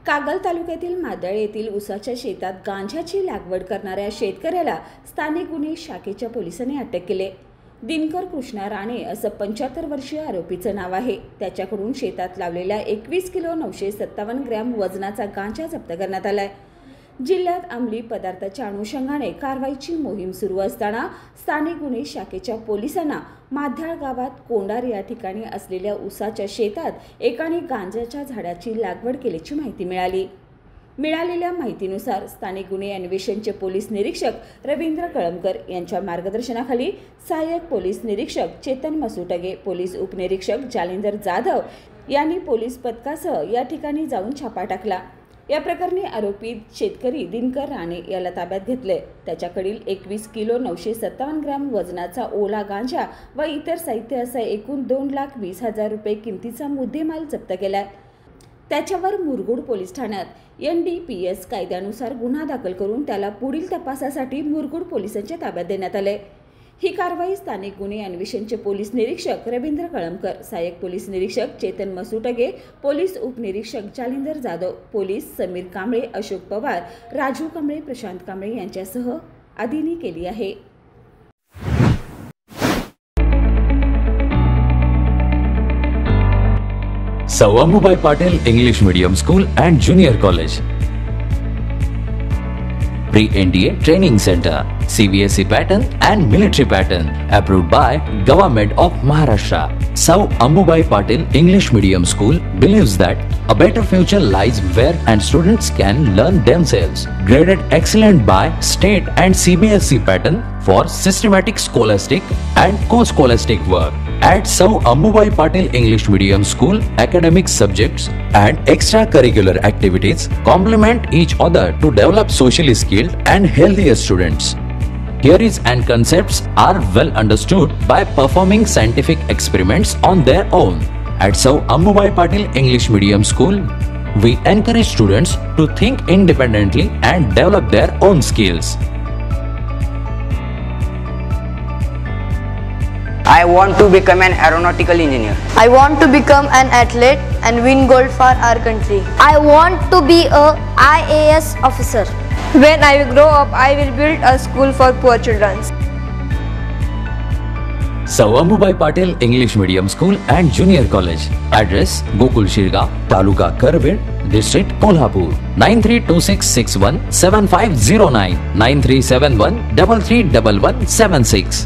कागल तालुक्यातील मादळ येथील ऊसाच्या शेतात गांजाची लागवड करणाऱ्या शेतकऱ्याला स्थानिक गुन्हे शाखेच्या पोलिसांनी अटक केले। दिनकर कृष्णा राणे असं 75 वर्षीय आरोपीचं नाव आहे। त्याच्याकडून शेतात लावलेल्या 21 किलो 957 ग्रॅम वजनाचा गांजा जप्त करण्यात आलाय। जिल्ह्यात अंमली पदार्थाच्या अनुषंगाने कारवाईची मोहीम सुरू असताना स्थानिक गुन्हे शाखेच्या पोलिसांना माध्याळ गावात कोंडार या ठिकाणी असलेल्या ऊसाच्या शेतात एकाने गांजाच्या झाडाची लागवड केल्याची माहिती मिळाली। मिळालेल्या माहितीनुसार स्थानिक गुन्हे अन्वेषणचे पोलीस निरीक्षक रवींद्र कळमकर यांच्या मार्गदर्शनाखाली सहाय्यक पोलीस निरीक्षक चेतन मसुटगे, पोलीस उपनिरीक्षक जालिंदर जाधव यांनी पोलीस पथकासह या ठिकाणी जाऊन छापा टाकला। या प्रकरणी आरोपी शेतकरी दिनकर राणे याला ताब्यात घेतले। त्याच्याकडील 21 किलो 957 ग्रॅम वजनाचा ओला गांजा व इतर साहित्य असा एकूण 2,20,000 रुपये किमतीचा मुद्देमाल जप्त केलाय। त्याच्यावर मुरगुड पोलीस ठाण्यात NDPS कायद्यानुसार गुन्हा दाखल करून त्याला पुढील तपासासाठी मुरगुड पोलिसांच्या ताब्यात देण्यात आले। ही कारवाई स्थानिक गुन्हे अन्वेषणचे पोलीस निरीक्षक रवींद्र कळमकर, सहाय्यक पोलीस निरीक्षक चेतन मसुटगे, पोलीस उपनिरीक्षक जालिंदर जाधव, पोलीस समीर कांबळे, अशोक पवार, राजू कांबळे, प्रशांत कांबळे यांच्यासह आदींनी केली आहे। सौ Ambubai Patil English medium school and junior college, Pre-NDA Training Center, CBSE pattern and military pattern, approved by Government of Maharashtra. Sou Ambubai Patil English Medium School believes that a better future lies where and students can learn themselves. Graded excellent by state and CBSE pattern for systematic scholastic and co-scholastic work. At Sou Ambubai Patil English Medium School, academic subjects and extracurricular activities complement each other to develop socially skilled and healthier students. Theories and concepts are well understood by performing scientific experiments on their own. At Sou Ambubai Patil English Medium School, we encourage students to think independently and develop their own skills. I want to become an aeronautical engineer. I want to become an athlete and win gold for our country. I want to be a IAS officer. When I grow up, I will build a school for poor children. Sou Ambubai Patil English Medium School and Junior College. Address: Gokul Shirgaon, Taluka Karved, District Kolhapur. 9326617509, 9371331176.